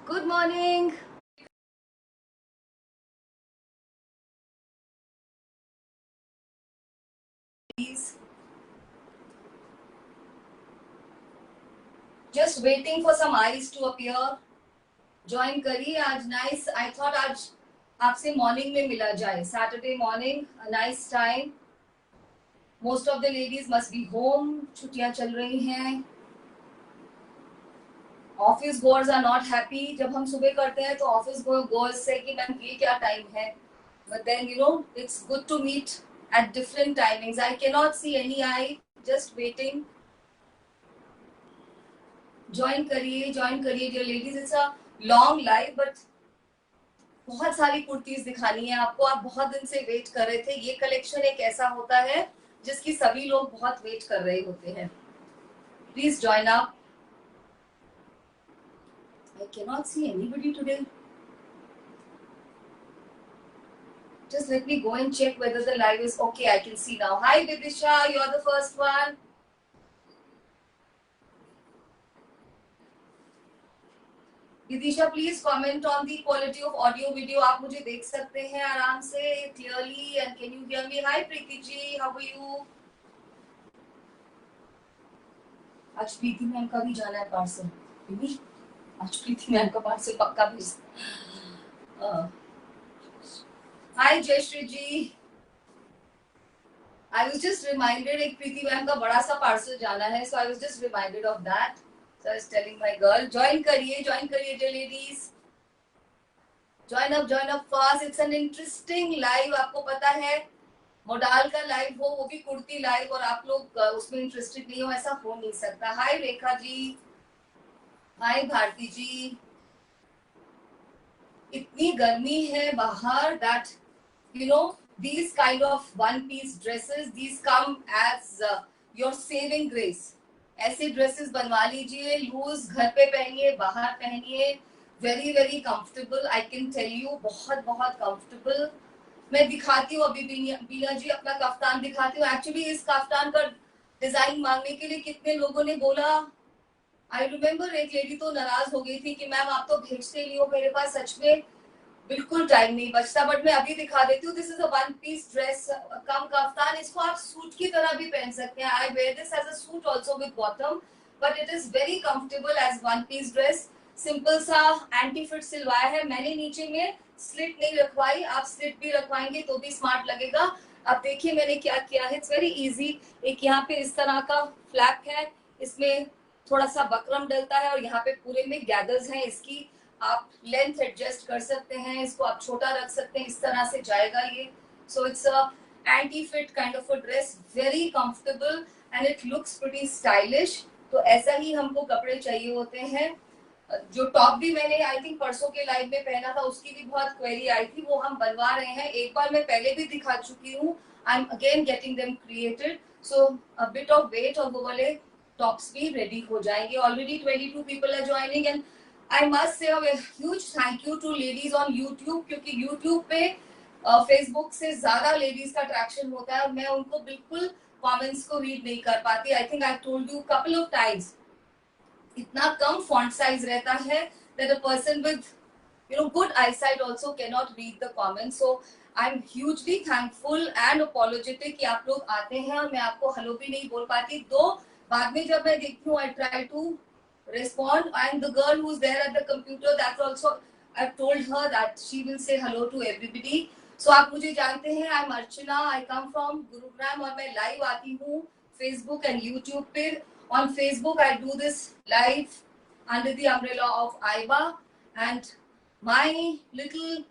Good morning. Just waiting for some eyes to appear. Join करिए आज nice. I thought आज आपसे morning में मिला जाए. Saturday morning, a nice time. Most of the ladies must be home. छुट्टियां चल रही हैं. Office goers are not happy. जब हम सुबह करते हैं तो office goers say कि मैम ये क्या time है? But then it's good to meet at different timings. I cannot see any eye. Just waiting. Join करिए dear ladies. It's a long life but बहुत सारी कुर्तीज दिखानी है आपको. आप बहुत दिन से वेट कर रहे थे. ये कलेक्शन एक ऐसा होता है जिसकी सभी लोग बहुत वेट कर रहे होते हैं. Please join up. I can not see anybody today. Just let me go and check whether the live is okay. I can see now. Hi Vidisha, you're the first one. Vidisha, please comment on the quality of audio video. आप मुझे देख सकते हैं आराम से clearly and can you hear me? Hi Preeti ji, how are you? आज प्रीति ma'am का भी जाना है पार्सल. आज प्रीति मैम का पार्सल पक्का भेज. Hi Jayश्री ji. I was just reminded एक प्रीति मैम का बड़ा सा पार्सल जाना है, so I was just reminded of that. So I was telling my girl, join करिए dear ladies. Join up fast. It's an interesting live. आपको पता है मोडाल का लाइव हो, वो भी कुर्ती लाइव, और आप लोग उसमें इंटरेस्टेड नहीं हो, ऐसा हो नहीं सकता. हाय रेखा जी. हाय भारती जी. इतनी गर्मी है बाहर that these kind of one piece dresses, these come as your saving grace. ऐसे ड्रेसेस बनवा लीजिए. लूज घर पे पहनिए, बाहर पहनिए. Very very comfortable. I can tell you, बहुत बहुत कंफर्टेबल. मैं दिखाती हूँ अभी बीना जी अपना कफ्तान दिखाती हूँ. एक्चुअली इस कफ्तान का डिजाइन मांगने के लिए कितने लोगों ने बोला. आई रिमेम्बर एक लेडी तो नाराज हो गई थी कि मैम आप तो भेजते नहीं हो. मेरे पास सच में बिल्कुल टाइम नहीं बचता. बट मैं अभी दिखा देती हूँ. This is a one piece dress cum kaftan. इसको आप सूट की तरह भी पहन सकते हैं. I wear this as a suit also with bottom, but it is very comfortable as one piece dress. Simple सा एंटी फिट सिलवाया है मैंने. नीचे में स्लिट नहीं रखवाई. आप स्लिट भी रखवाएंगे तो भी स्मार्ट लगेगा. अब देखिए मैंने क्या किया है. It's very easy. एक यहाँ पे इस तरह का फ्लैप है, इसमें थोड़ा सा बकरम डलता है, और यहाँ पे पूरे में गैदर्स हैं. इसकी आप लेंथ एडजस्ट कर सकते हैं. इसको आप छोटा रख सकते हैं. इस तरह से जाएगा ये. So it's a anti fit kind of a dress. Very comfortable and it looks pretty stylish. तो ऐसा ही हमको कपड़े चाहिए होते हैं. जो टॉप भी मैंने आई थिंक परसों के लाइव में पहना था, उसकी भी बहुत क्वेरी आई थी. वो हम बनवा रहे हैं. एक बार मैं पहले भी दिखा चुकी हूँ. I am again getting them created. So a bit of wait और वो वाले टॉप्स भी रेडी हो जाएंगे. Already 22 people are joining and I must say huge thank you to ladies on YouTube, क्योंकि यूट्यूब पे फेसबुक से ज्यादा लेडीज का अट्रैक्शन होता है और मैं उनको बिल्कुल कमेंट्स को रीड नहीं कर पाती. I think I told you couple of times. इतना कम फॉन्ट साइज रहता है that a person with good eyesight also cannot read the comments. So I'm hugely thankful and apologetic कि आप लोग आते हैं और मैं आपको हेलो भी नहीं बोल पाती. तो बाद में जब मैं देखती हूँ I try to respond, and the girl who's there at the computer, that's also I've told her that she will say hello to everybody. So आप मुझे जानते हैं. I'm Archana. I come from Gurugram और मैं live आती हूँ Facebook and YouTube पे. On Facebook, I do this live under the umbrella of AIBA, and my little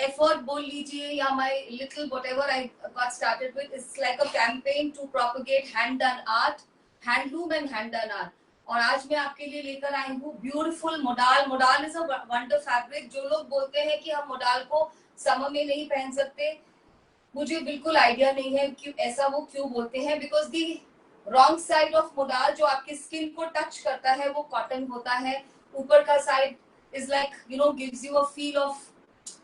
effort बोल लीजिए या my little whatever I got started with is like a campaign to propagate hand done art, handloom and hand done art. और आज मैं आपके लिए लेकर आई हूँ beautiful modal. Modal is a wonder fabric. जो लोग बोलते हैं कि हम मोडाल को समर में नहीं पहन सकते, मुझे बिल्कुल आइडिया नहीं है कि ऐसा वो क्यों बोलते हैं. Because the wrong side of modal जो आपकी स्किन को टच करता है वो कॉटन होता है. ऊपर का side is like gives you a feel of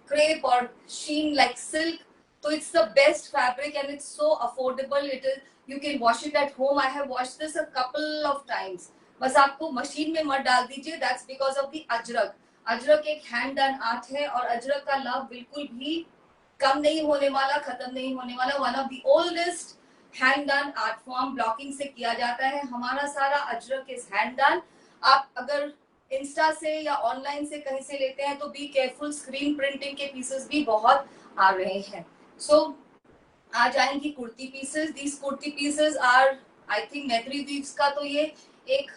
crepe or sheen like silk. So it's the best fabric and it's so affordable. It is, you can wash it at home. I have washed this a couple of times. बस आपको machine में मत डाल दीजिए. That's because of the Ajrak. Ajrak एक hand done art है और अजरक का लव बिल्कुल भी कम नहीं होने वाला, खत्म नहीं होने वाला। One of the oldest hand done art form, blocking से किया जाता है। हमारा सारा अजरक इज हैंड डन। आप अगर इंस्टा से या ऑनलाइन से कहीं से लेते हैं तो बी केयरफुल, स्क्रीन प्रिंटिंग के पीसेस भी बहुत आ रहे हैं। सो आ जाएंगी kurti pieces. These kurti pieces are, I think Maitri weaves का तो ये एक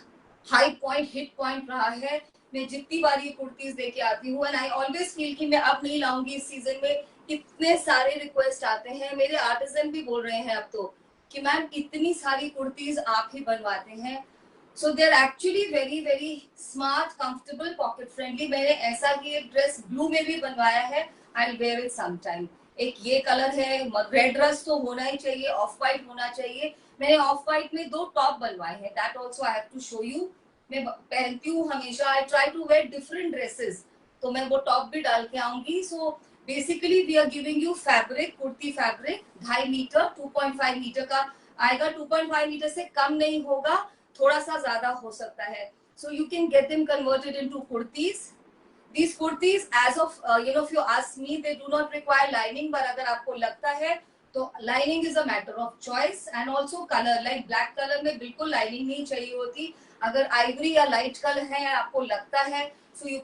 हाई पॉइंट, हिट पॉइंट रहा है। मैं जितनी बार ये कुर्तीज लेके आती हूँ एंड आई ऑलवेज फील कि मैं अब नहीं लाऊंगी इस सीजन में। इतने सारे रिक्वेस्ट आते हैं, मेरे आर्टिजन भी बोल रहे हैं अब तो कि मैम इतनी सारी कुर्तीज आप ही बनवाते हैं। So they are actually very very smart, comfortable, pocket friendly. मैंने ऐसा कि एक ड्रेस ब्लू में भी बनवाया है, I will wear it some time. एक ये कलर है, रेड ड्रेस तो होना ही चाहिए, ऑफ वाइट होना चाहिए। मैंने ऑफ वाइट में 2 टॉप बनवाए हैं, that also I have to show you. मैं पहनती हूँ हमेशा, I try to wear different dresses, तो मैं वो टॉप भी डाल के आऊंगी। So basically we are giving you fabric, kurti fabric 2.5 metre, 2.5 metre का आएगा। 2.5 मीटर से कम नहीं होगा, थोड़ा सा ज्यादा हो सकता है। So you can get them converted into kurtis. These kurtis, as of if you ask me, they do not require lining, but अगर आपको लगता है तो lining is a matter of choice and also color, like black color में बिल्कुल lining नहीं चाहिए होती। अगर ivory या light color है आपको लगता है, so you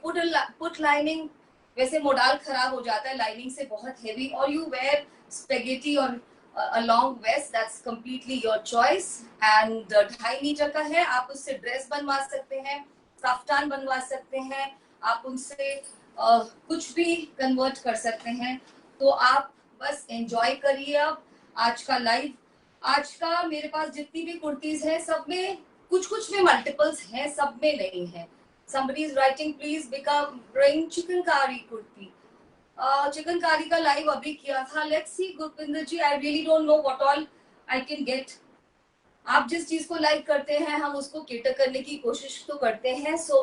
put lining। वैसे मोडाल खराब हो जाता है lining से बहुत heavy, और you wear spaghetti और a long vest, that's completely your choice। and 2.5 metre का है, आप उससे ड्रेस बनवा सकते हैं, कफ्तान बनवा सकते हैं, आप उनसे कुछ भी कन्वर्ट कर सकते हैं। तो आप बस एंजॉय करिए। अब आज का लाइव, आज का मेरे पास जितनी भी कुर्तीज है सब में कुछ कुछ में मल्टीपल्स हैं, सब में नहीं है। somebody is writing please become bring chikankari kurti. Chikankari का लाइव अभी किया था। Let's see Gurpinder ji, I really don't know what all I can get. आप जिस चीज को लाइक करते हैं हम उसको केटर करने की कोशिश तो करते हैं। सो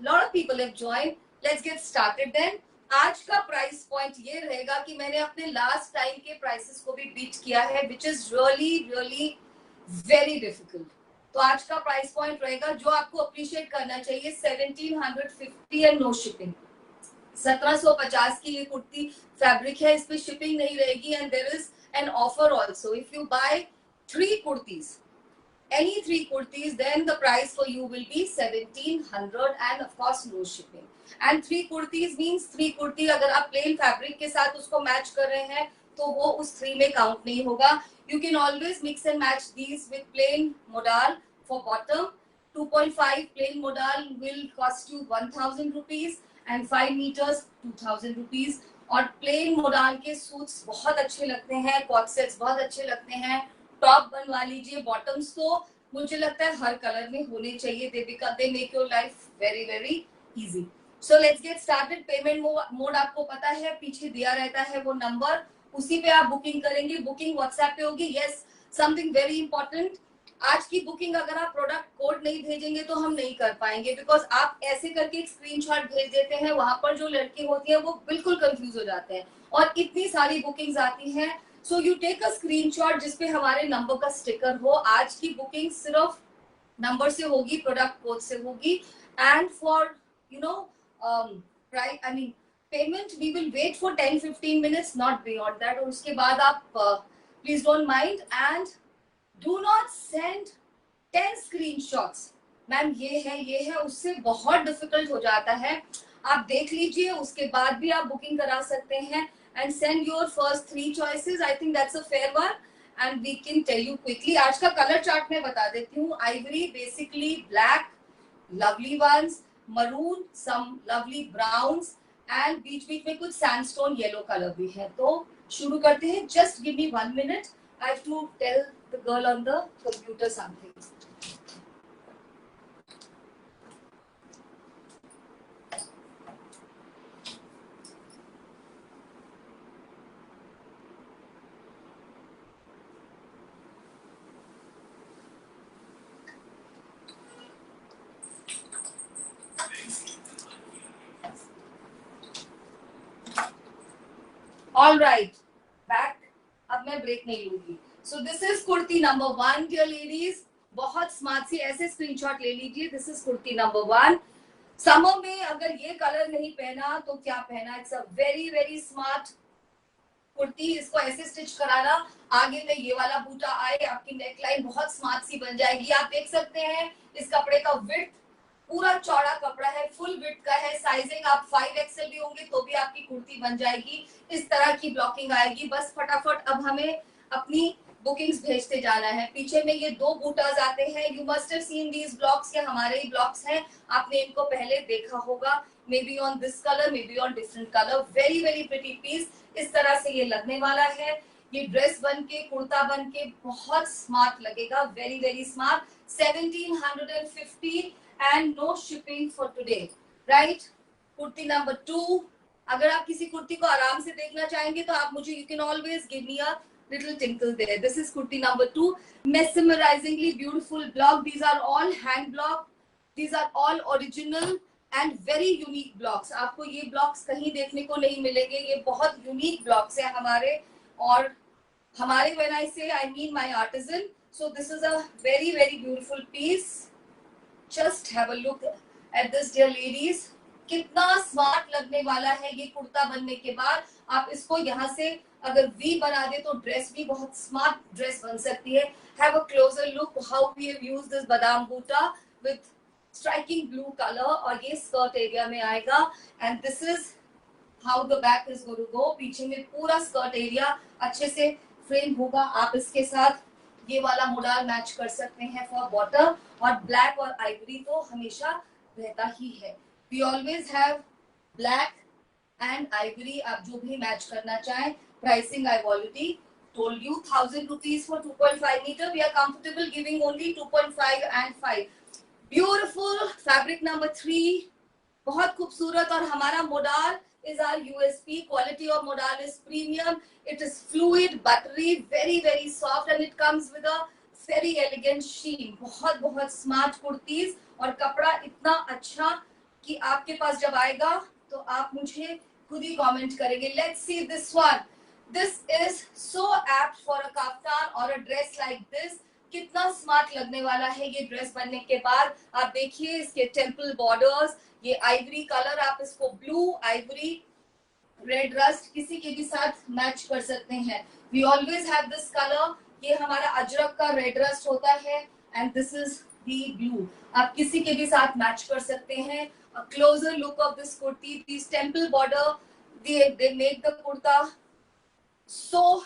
lot of people have joined, let's get started then। आज का प्राइस पॉइंट ये रहेगा कि मैंने अपने लास्ट टाइम के प्राइसेस को भी बीट किया है, which is really really very difficult। तो आज का प्राइस पॉइंट रहेगा जो आपको अप्रिशिएट करना चाहिए, 1750 एंड नो शिपिंग। 1750 की ये कुर्ती फैब्रिक है, इस पे शिपिंग नहीं रहेगी and there is an offer also. If you buy 3 kurtis, any 3 kurtis, then the price for you will be 1700 and of course no shipping। and 3 kurtis means 3 kurti अगर आप plain fabric के साथ उसको मैच कर रहे हैं तो वो उस 3 में काउंट नहीं होगा। you can always mix and match these with plain modal for bottom। 2.5 plain modal will cost you 1000 rupees and 5 meters 2000 rupees। और प्लेन मोडाल के सूट्स बहुत अच्छे लगते हैं, कॉट सेट्स बहुत अच्छे लगते हैं। टॉप बनवा लीजिए, बॉटम्स तो मुझे लगता है हर कलर में होने चाहिए। They make your life very very easy. So let's get started. Payment mode आपको पता है, पीछे दिया रहता है वो नंबर, उसी पे आप बुकिंग करेंगे। बुकिंग व्हाट्सएप पे होगी। यस, समथिंग वेरी इंपॉर्टेंट, आज की बुकिंग अगर आप प्रोडक्ट कोड नहीं भेजेंगे तो हम नहीं कर पाएंगे, बिकॉज आप ऐसे करके एक स्क्रीनशॉट भेज देते हैं, वहां पर जो लड़के होती हैं वो बिल्कुल कंफ्यूज हो जाते हैं और इतनी सारी बुकिंग्स आती हैं। So you take a screenshot जिसपे हमारे नंबर का स्टिकर हो। आज की बुकिंग सिर्फ नंबर से होगी, प्रोडक्ट कोड से होगी। And for price, I mean payment, we will wait for 10-15 minutes, not beyond that. और उसके बाद आप please don't mind and do not send 10 screenshots. Ma'am ये है, उससे बहुत डिफिकल्ट हो जाता है। आप देख लीजिए, उसके बाद भी आप बुकिंग करा सकते हैं and send your first 3 choices। I think that's a fair one and we can tell you quickly। आज का कलर चार्ट मैं बता देती हूँ। ivory, basically black, lovely ones, maroon, some lovely browns and बीच बीच में कुछ sandstone yellow कलर भी है। तो शुरू करते हैं। Just give me 1 minute, I have to tell the girl on the computer something। All right, back। अब मैं ब्रेक नहीं लूंगी। So this is kurti number 1 dear ladies। बहुत स्मार्ट सी ऐसे स्क्रीनशॉट ले लीजिए। This is kurti number 1। Summer में अगर ये कलर नहीं पहना तो क्या पहना? It's a very very smart kurti. इसको ऐसे स्टिच कराना, आगे में ये वाला बूटा आए, आपकी नेकलाइन बहुत स्मार्ट सी बन जाएगी। आप देख सकते हैं इस कपड़े का विड्थ, पूरा चौड़ा कपड़ा है, फुल विड्थ का है। साइजिंग आप 5XL भी होंगे तो भी आपकी कुर्ती बन जाएगी। इस तरह की ब्लॉकिंग आएगी। बस फटाफट अब हमें अपनी बुकिंग्स भेजते जाना है। पीछे में ये 2 बूटास आते हैं। You must have seen these blocks, ये हमारे ही ब्लॉक्स हैं, आपने इनको पहले देखा होगा। Maybe on this colour, maybe on different colour. Very very pretty piece. इस तरह से ये लगने वाला है। ये ड्रेस बन के, कुर्ता बन के बहुत स्मार्ट लगेगा, very very smart. 1750 and no shipping for today, right. Kurti number 2। अगर आप किसी कुर्ती को आराम से देखना चाहेंगे तो आप मुझे, you can always give me a little tinkle there. This is kurti number 2. Mesmerizingly beautiful block. These are all hand block. These are all original and very unique blocks. आपको ये blocks कहीं देखने को नहीं मिलेंगे। ये बहुत unique blocks हैं हमारे, और हमारे, when I say I mean my artisan. So this is a very very beautiful piece. Just have a look at this, dear ladies. कितना स्मार्ट लगने वाला है ये कुर्ता बनने के बाद। आप इसको यहाँ से अगर वी बना दे तो ड्रेस भी बहुत स्मार्ट ड्रेस बन सकती है। Have a closer look how we have used this badam buta with striking blue colour, और ये स्कर्ट एरिया में आएगा। And this is how the back is going to go. पीछे में पूरा स्कर्ट एरिया अच्छे से फ्रेम होगा। आप इसके साथ ये वाला मोडाल मैच कर सकते हैं फॉर बॉटम, और ब्लैक और आइवरी तो हमेशा रहता ही है। We always have black and ivory, आप जो भी मैच करना चाहें। Pricing I already told you, 1000 rupees for 2.5 meter. We are comfortable giving only 2.5 and 5. Beautiful fabric number 3, बहुत खूबसूरत। और हमारा modal is our USP. Quality of modal is premium. It is fluid, buttery, very very soft, and it comes with a very elegant sheen. बहुत बहुत smart kurtis, और कपड़ा इतना अच्छा कि आपके पास जब आएगा तो आप मुझे खुद ही कमेंट करेंगे। Let's see this one. This is so apt for a kaftan or a dress like this. कितना स्मार्ट लगने वाला है ये ड्रेस बनने के बाद। आप देखिए इसके टेम्पल बॉर्डर्स, ये आइवरी कलर, आप इसको ब्लू, आइवरी, रेड रस्ट किसी के भी साथ मैच कर सकते हैं। We always have this colour. ये हमारा अजरक का रेड रस्ट होता है, and this is the blue. आप किसी के भी साथ मैच कर सकते हैं। A closer look of this kurti. These temple border, they make the kurta so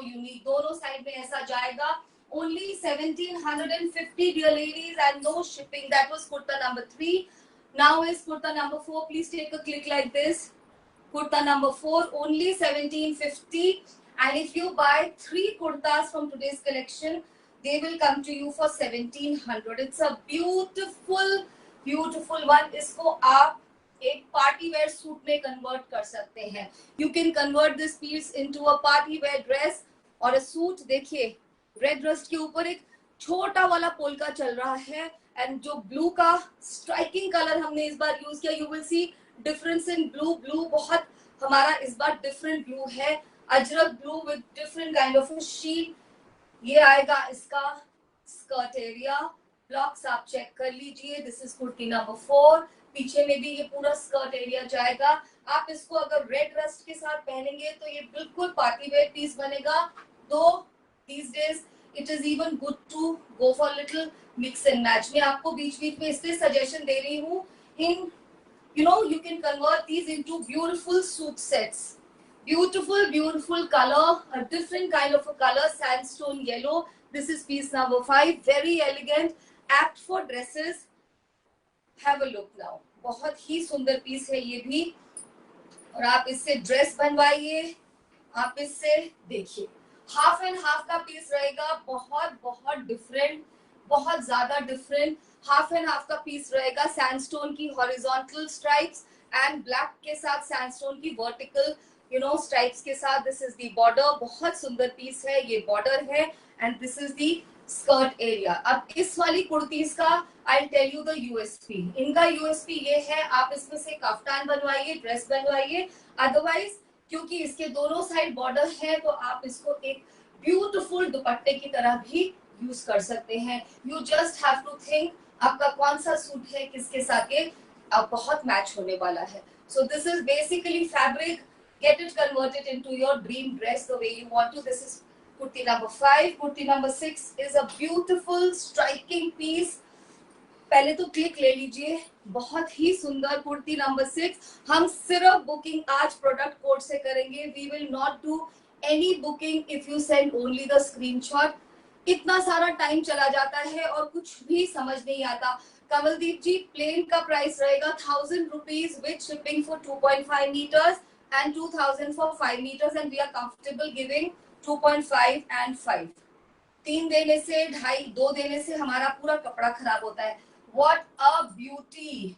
unique. दोनों साइड में ऐसा जाएगा। Only 1750, dear ladies, and no shipping. That was kurta number 3. Now is kurta number 4. Please take a click like this. Kurta number 4, only 1750. And if you buy 3 kurtas from today's collection, they will come to you for 1700. It's a beautiful one. इसको आप एक party where suit में convert कर सकते हैं। You can convert this piece into a party wear dress और a suit. देखिए red rust के ऊपर एक छोटा वाला पोल्का चल रहा है, एंड जो ब्लू का स्ट्राइकिंग कलर हमने इस बार यूज किया, you will see difference in blue. Blue बहुत हमारा इस बार डिफरेंट ब्लू है, Ajrak blue with different kind of sheet. ये आएगा इसका स्कर्ट एरिया। ब्लॉक्स आप चेक कर लीजिए। This is kurti number 4। पीछे में भी ये पूरा स्कर्ट एरिया जाएगा। आप इसको अगर रेड रस्ट के साथ पहनेंगे तो ये बिल्कुल पार्टी वेयर पीस बनेगा। दो these days it is even good to go for little mix and match. मैं आपको बीच बीच में इसलिए सजेशन दे रही हूँ। in you can convert these into beautiful suit sets. Beautiful color, a different kind of a color, sandstone yellow. This is piece number 5. Very elegant, apt for dresses. Have a look now. बहुत ही सुंदर piece है ये भी, और आप इससे dress बनवाइए। आप इससे देखिए हाफ एंड हाफ का पीस रहेगा। बहुत डिफरेंट, बहुत ज्यादा डिफरेंट हाफ एंड हाफ का पीस रहेगा। सैंडस्टोन की हॉरिजॉन्टल स्ट्राइप्स एंड ब्लैक के साथ सैंडस्टोन की वर्टिकल स्ट्राइप्स के साथ। This is the border. बहुत सुंदर पीस है, ये बॉर्डर है, and this is the skirt area. अब इस वाली कुर्तीज का I tell you the USP. इनका यूएसपी ये है, आप इसमें से कफ्तान बनवाइए, ड्रेस बनवाइए। अदरवाइज क्योंकि इसके दोनों साइड बॉर्डर है तो आप इसको एक ब्यूटीफुल दुपट्टे की तरह भी यूज कर सकते हैं। You just have to think आपका कौन सा सूट है, किसके साथ ये अब बहुत मैच होने वाला है. So this is basically fabric. Get it converted into your dream dress the way you want to. This is kurti number 5. Kurti number 6 is a beautiful striking piece. पहले तो क्लिक ले लीजिए. बहुत ही सुंदर कुर्ती नंबर 6. हम सिर्फ बुकिंग आज product code से करेंगे. We will not do any booking if you send only the screenshot. इतना सारा टाइम चला जाता है और कुछ भी समझ नहीं आता. कमलदीप जी, प्लेन का प्राइस रहेगा 1000 rupees with shipping for 2.5 metres and 2000 for 5 metres and we are comfortable giving 2.5 and 5. 3 देने से 2.5 2 देने से हमारा पूरा कपड़ा खराब होता है. What a beauty!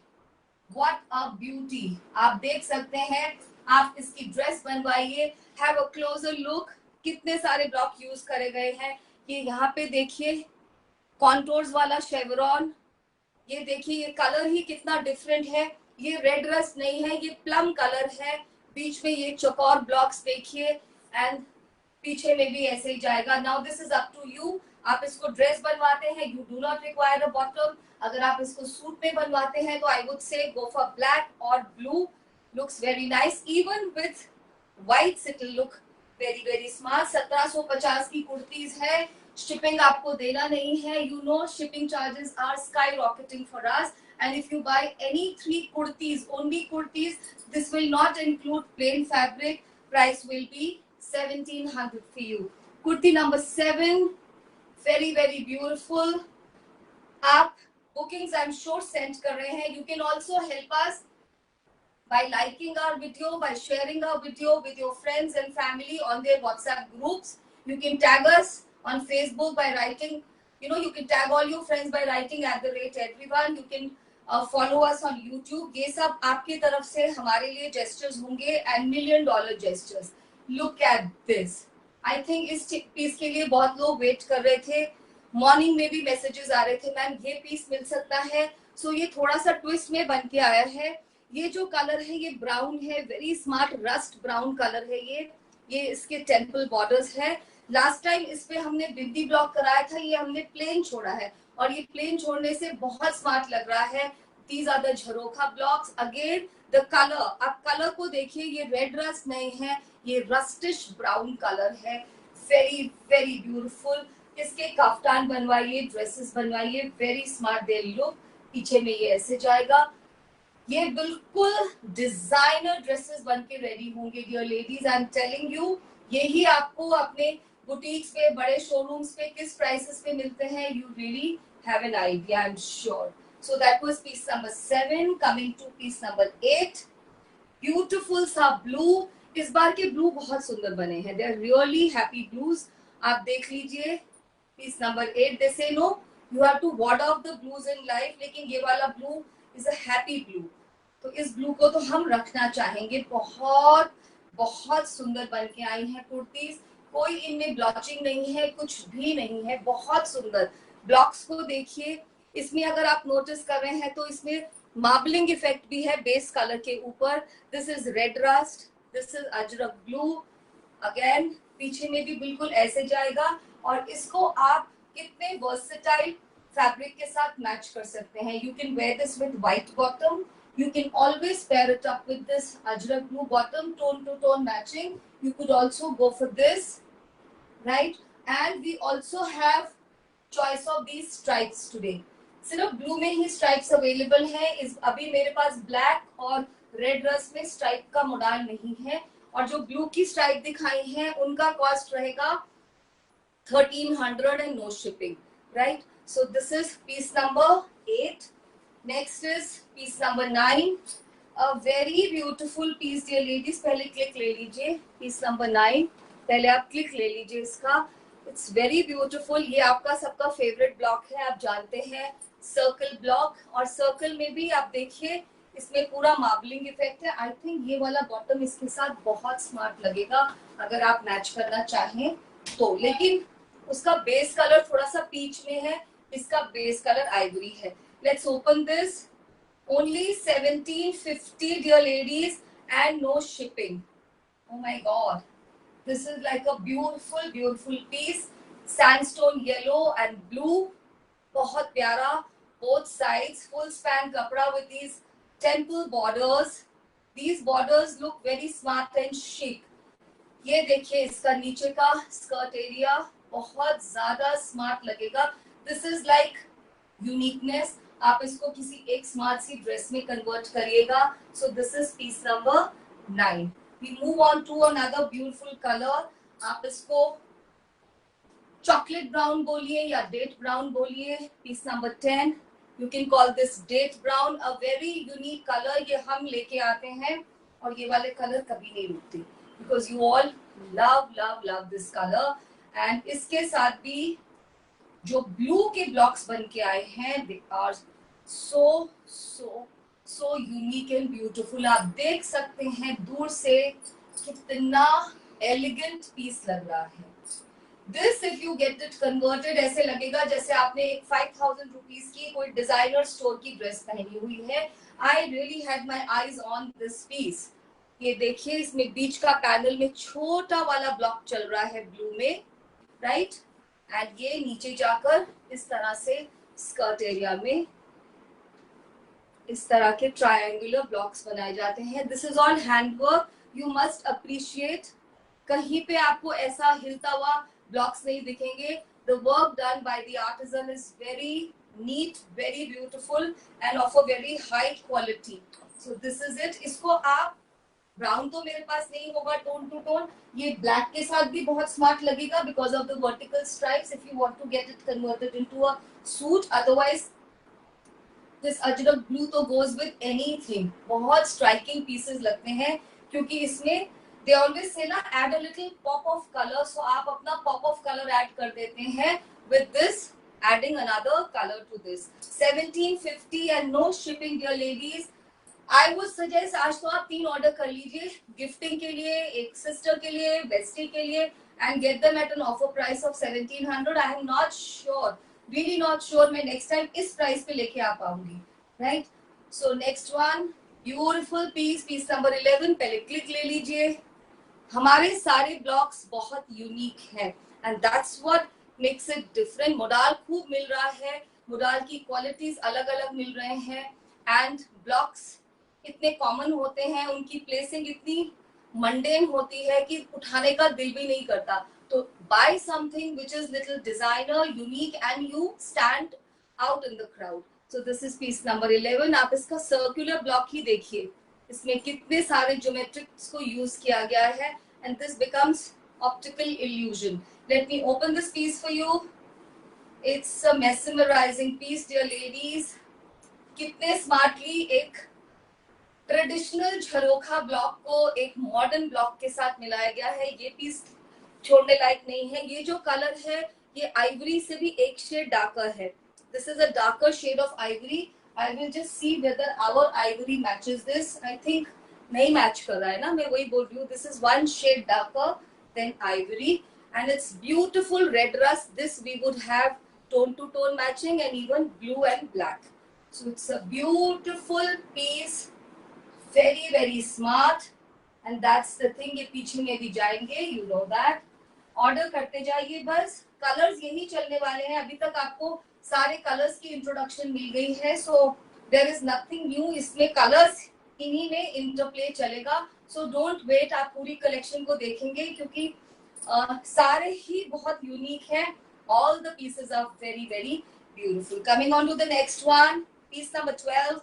What a beauty! आप देख सकते हैं. आप इसकी ड्रेस बनवाइए. Have a closer look. कितने सारे ब्लॉक यूज करे गए हैं. ये यहाँ पे देखिए कॉन्टोर्स वाला शेवरॉन. ये देखिए ये कलर ही कितना डिफरेंट है. ये रेड रस्ट नहीं है, ये प्लम कलर है. बीच में ये चौकोर ब्लॉक्स देखिए एंड पीछे में भी ऐसे ही जाएगा. Now this is up to you. आप इसको ड्रेस बनवाते हैं, you do not require a bottom. अगर आप इसको सूट में बनवाते हैं तो I would say go for black और blue. Looks very nice. Even with white it will look very very smart. 1750 की कुर्तीज है. शिपिंग आपको देना नहीं है. You know shipping charges are sky rocketing अस. And if you buy any 3 kurtis, only kurtis, this will not include plain fabric. Price will be 1700 for you. Kurti number 7, very very beautiful. आप bookings I'm sure send कर रहे हैं. You can also help us by liking our video, by sharing our video with your friends and family on their WhatsApp groups. You can tag us on Facebook by writing, you can tag all your friends by writing @everyone. You can follow us on YouTube. ये सब आपकी तरफ से हमारे लिए gestures होंगे and $1 million gestures. Look at this. I think इस piece के लिए बहुत लोग वेट कर रहे थे. मॉर्निंग में भी मैसेजेस आ रहे थे, मैम ये पीस मिल सकता है. सो ये थोड़ा सा ट्विस्ट में बन के आया है. ये जो कलर है ये ब्राउन है, very smart rust brown colour है. ये इसके टेम्पल बॉर्डर्स है. लास्ट टाइम इस पे हमने बिंदी ब्लॉक कराया था, ये हमने प्लेन छोड़ा है और ये प्लेन छोड़ने से बहुत स्मार्ट लग रहा है. These are the jharokha blocks. Again the colour, आप कलर को देखिए, ये रेड रस्ट नहीं है, ये रस्टिश ब्राउन कलर है. Very very beautiful. इसके कफ्तान बनवाइए, ड्रेसेस बनवाइए, वेरी स्मार्ट दे लुक. पीछे में ये ऐसे जाएगा. ये बिल्कुल डिजाइनर ड्रेसेस बन के रेडी होंगे dear ladies. I am telling you, यही आपको अपने बुटीक्स पे, बड़े शोरूम्स पे किस प्राइसेस पे मिलते हैं. You really have an idea, I am sure. So that was piece number 7. Coming to piece number 8. Beautiful सा ब्लू. इस बार के ब्लू बहुत सुंदर बने हैं. They are really happy blues. आप देख लीजिए. Piece number 8. They say no you have to ward off the blues in life, लेकिन ये वाला blue is a happy blue. तो इस ब्लू को तो हम रखना चाहेंगे. बहुत बहुत सुंदर बन के आई है कुर्तीज. कोई इनमें ब्लॉचिंग नहीं है, कुछ भी नहीं है. बहुत सुंदर. ब्लॉक्स को देखिए. इसमें अगर आप नोटिस कर रहे हैं तो इसमें मार्बलिंग इफेक्ट भी है बेस कलर के ऊपर. This is red rust, this is Ajrak blue. Again पीछे में भी बिल्कुल ऐसे जाएगा और इसको आप कितने वर्सेटाइल फैब्रिक के साथ मैच कर सकते हैं. You can wear this with white bottom. You can always pair it up with this ajrak blue bottom, tone to tone matching. You could also go for this, right? And we also have choice of these stripes today. सिर्फ blue में ही stripes available है. इस अभी मेरे पास black और red rust में stripe का model नहीं है. और जो ब्लू की स्ट्राइप दिखाई है उनका कॉस्ट रहेगा 1300 and no shipping, right? So this is piece number 8. Next is piece number 9. A very beautiful piece dear ladies. पहले क्लिक ले लीजिए. piece number 9. पहले आप क्लिक ले लीजिए इसका. It's very beautiful. ये आपका सबका फेवरेट ब्लॉक है, आप जानते हैं, सर्कल ब्लॉक. और सर्कल में भी आप देखिए इसमें पूरा मार्बलिंग इफेक्ट है. आई थिंक ये वाला बॉटम इसके साथ बहुत स्मार्ट लगेगा अगर आप मैच करना चाहें तो. लेकिन उसका बेस कलर थोड़ा सा पीच में है, इसका बेस कलर आइवरी है. Let's open this. Only 1750 dear ladies and no shipping. Oh my god. This is like a beautiful beautiful piece. Sandstone yellow and blue. बहुत प्यारा. Both sides full span kapda with these temple borders. These borders look very smart and chic. ये देखिए इसका नीचे का skirt area बहुत ज्यादा smart लगेगा. This is like uniqueness. आप इसको किसी एक स्मार्ट सी ड्रेस में कन्वर्ट करिएगा. So this is piece number 9. We move on to another beautiful colour. आप इसको चॉकलेट ब्राउन बोलिए या डेट ब्राउन बोलिए. Piece number 10. You can call this date brown. A very unique colour. ये हम लेके आते हैं और ये वाले कलर कभी नहीं रुकते, because you all love love love this colour. And इसके साथ भी जो ब्लू के ब्लॉक्स बन के आए हैं, they are so so so unique and beautiful. आप देख सकते हैं दूर से कितना एलिगेंट पीस लग रहा है. This if you get it converted, ऐसे लगेगा जैसे आपने एक 5000 रुपीज की कोई डिजाइनर स्टोर की ड्रेस पहनी हुई है. I really had my eyes on this piece. ये देखिए इसमें बीच का पैनल में छोटा वाला ब्लॉक चल रहा है ब्लू में, राइट. एंड ये नीचे जाकर इस तरह से स्कर्ट एरिया में इस तरह के ट्रायंगुलर ब्लॉक्स बनाए जाते हैं. This is all handwork. You must appreciate. कहीं पे आपको ऐसा हिलता हुआ ब्लॉक्स नहीं दिखेंगे. The work done by the artisan is very neat, very beautiful and of a very high quality. So this is it. इसको आप ब्राउन तो मेरे पास नहीं होगा टोन टू टोन. ये ब्लैक के साथ भी बहुत स्मार्ट लगेगा because of the vertical stripes. If you want to gate it converted into a suit, otherwise this ajrak blue तो गोज विद एनीथिंग. बहुत स्ट्राइकिंग पीसेस लगते हैं क्योंकि इसमें दे ऑलवेज से ना add a little pop of colour. So आप अपना pop of colour add कर देते हैं with this, adding another color to this. 1750 and no shipping, dear ladies. I would suggest आज तो आप 3 ऑर्डर कर लीजिए गिफ्टिंग के लिए, एक सिस्टर के लिए, बेस्टी के लिए, and get them at an offer price of 1700. I am not sure, really not sure मैं next time इस प्राइस पे लेके आ पाऊंगी, right? So next one, beautiful piece, piece number 11. पहले क्लिक ले लीजिए. हमारे सारे ब्लॉक्स बहुत यूनिक हैं and that's what makes it different. Modal खूब मिल रहा है, मोडाल की क्वालिटीज अलग अलग मिल रहे हैं एंड ब्लॉक्स इतने कॉमन होते हैं, उनकी प्लेसिंग इतनी मंडेन होती है कि उठाने का दिल भी नहीं करता. तो buy something which is little designer, unique and you stand out in the crowd. So this is piece number 11. आप इसका सर्कुलर ब्लॉक ही देखिए, इसमें कितने सारे ज्योमेट्रिक्स को यूज किया गया है and this becomes optical illusion. Let me open this piece for you. It's a mesmerizing piece, dear ladies. कितने स्मार्टली एक ट्रेडिशनल झरोखा ब्लॉक को एक मॉडर्न ब्लॉक के साथ मिलाया गया है. ये पीस छोड़ने लायक नहीं है. ये जो कलर है ये आइवरी से भी एक शेड डार्कर है. This is a darker shade of ivory. I will just see whether our ivory matches this. I think नहीं मैच कर रहा है ना, मैं वही बोल रही हूँ. This is one shade darker than ivory and it's beautiful red rust. This we would have tone to tone matching and even blue and black. So it's a beautiful piece, very very smart and that's the thing. ये पीछे में भी जाएंगे, you know that. Order करते जाइए बस. Colours यही चलने वाले हैं. अभी तक आपको सारे कलर्स की इंट्रोडक्शन मिल गई है. so there is nothing new. इसमें कलर्स इन्हीं में इंटरप्ले चलेगा. So don't wait. आप पूरी कलेक्शन को देखेंगे क्योंकि सारे ही बहुत यूनिक हैं. All the pieces are very very beautiful. Coming on to the next one, piece number 12.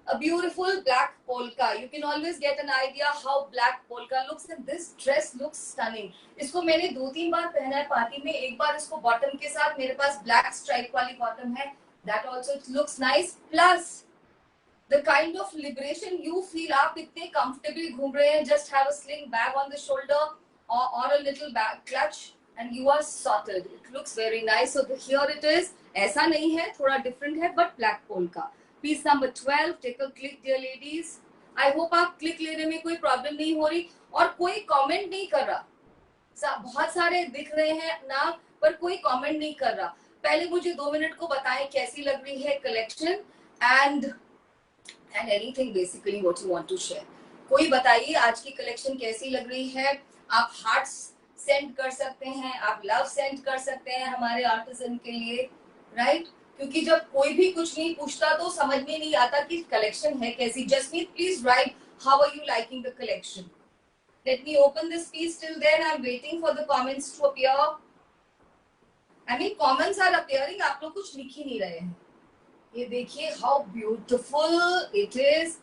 A beautiful black polka. You can always get an idea how black polka looks and this dress looks stunning. इसको मैंने 2-3 बार पहना है party में. एक बार इसको bottom के साथ, मेरे पास ब्लैक स्ट्राइप वाली बॉटम है, that also looks nice. Plus the kind of liberation you feel. आप इतने comfortably घूम रहे हैं. Just have a sling bag on the shoulder or a little bag clutch and you are sorted. It looks very nice. So here it is. ऐसा नहीं है, थोड़ा different है, but black polka. Piece number 12. Take a click, dear ladies. I hope आप click लेने में कोई problem नहीं हो रही और कोई कमेंट नहीं कर रहा. बहुत सारे दिख रहे हैं ना, पर कोई कमेंट नहीं कर रहा. पहले मुझे 2 मिनट को बताएं कैसी लग रही है collection and anything basically what you want to share. कोई बताइए आज की कलेक्शन कैसी लग रही है. आप हार्ट्स सेंड कर सकते हैं, आप लव सेंड कर सकते हैं हमारे आर्टिसन के लिए, राइट. क्योंकि जब कोई भी कुछ नहीं पूछता तो समझ में नहीं आता कि कलेक्शन है कैसी. Jasmeet, please write how are you liking the collection. Let me open this piece. Till then, I'm waiting for the comments to appear. I mean, comments are appearing. आप लोग कुछ लिख ही नहीं रहे हैं. ये देखिए how beautiful it is.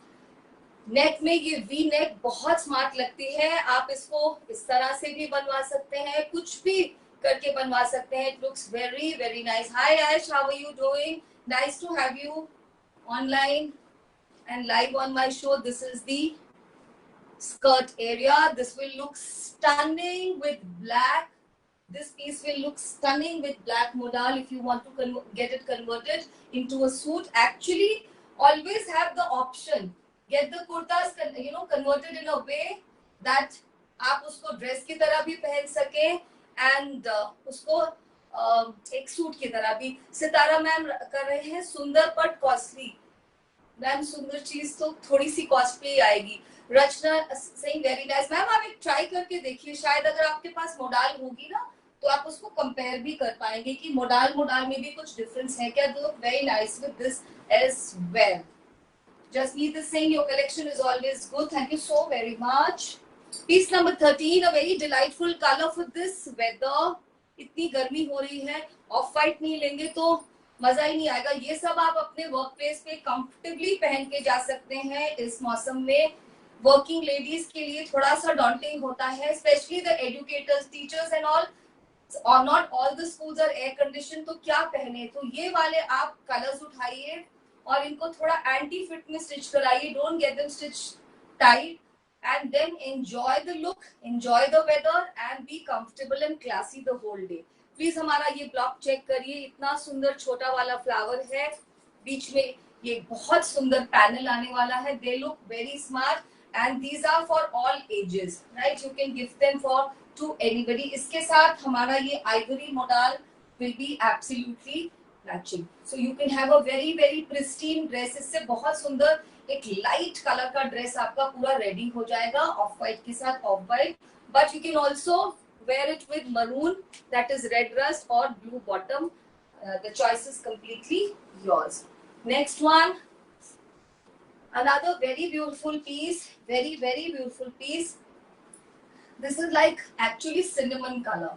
नेक में ये वी नेक बहुत स्मार्ट लगती है. आप इसको इस तरह से भी बनवा सकते हैं, कुछ भी करके बनवा सकते हैं. It looks very very nice. Hi Ash, how are you doing? Nice to have you online and live on my show. This is the skirt area. This will look stunning with black. This piece will look stunning with black modal if you want to get it converted into a suit. Actually, always have the option. Get the kurtas, converted in a way that आप उसको dress की तरह भी पहन सके and उसको एक suit की तरह भी. सितारा मैम कर रहे हैं सुंदर बट कॉस्टली. मैम सुंदर चीज तो थोड़ी सी कॉस्टली आएगी. रचना सेइंग वेरी नाइस. मैम आप एक ट्राई करके देखिए, शायद अगर आपके पास मोडाल होगी ना तो आप उसको कंपेयर भी कर पाएंगे कि मोडाल में भी कुछ डिफरेंस है क्या. They look very nice with this as well. Jasmeet is saying your collection is always good. Thank you so very much. Piece number 13, a very delightful color for this weather. इतनी गर्मी हो रही है, of white नहीं लेंगे तो मजा ही नहीं आएगा. ये सब आप अपने वर्क प्लेस पे कंफर्टेबली पहन के जा सकते हैं इस मौसम में. वर्किंग लेडीज के लिए थोड़ा सा डॉन्टिंग होता है, specially the educators, teachers and all. और not all the schools are air condition, तो क्या पहने. तो ये वाले आप कलर्स उठाइए और इनको थोड़ा एंटी फिट में स्टिच कराइए. Don't get them stitch tight and then enjoy the look, enjoy the weather and be comfortable and classy the whole day. Please हमारा ये ब्लॉक चेक करिए. इतना सुंदर छोटा वाला फ्लावर है, बीच में ये बहुत सुंदर पैनल आने वाला है. दे look very smart and these are for all ages, right? You can give them for to anybody. इसके साथ हमारा ये ivory modal will be absolutely matching. So you can have a very very pristine dress. इससे बहुत सुंदर एक light colour का dress आपका पूरा रेडी हो जाएगा ऑफ व्हाइट के साथ. Off white, but you can also wear it with maroon, that is red rust और blue bottom. The choice is completely yours. Next one, another very beautiful piece, very very beautiful piece. This is like actually cinnamon color,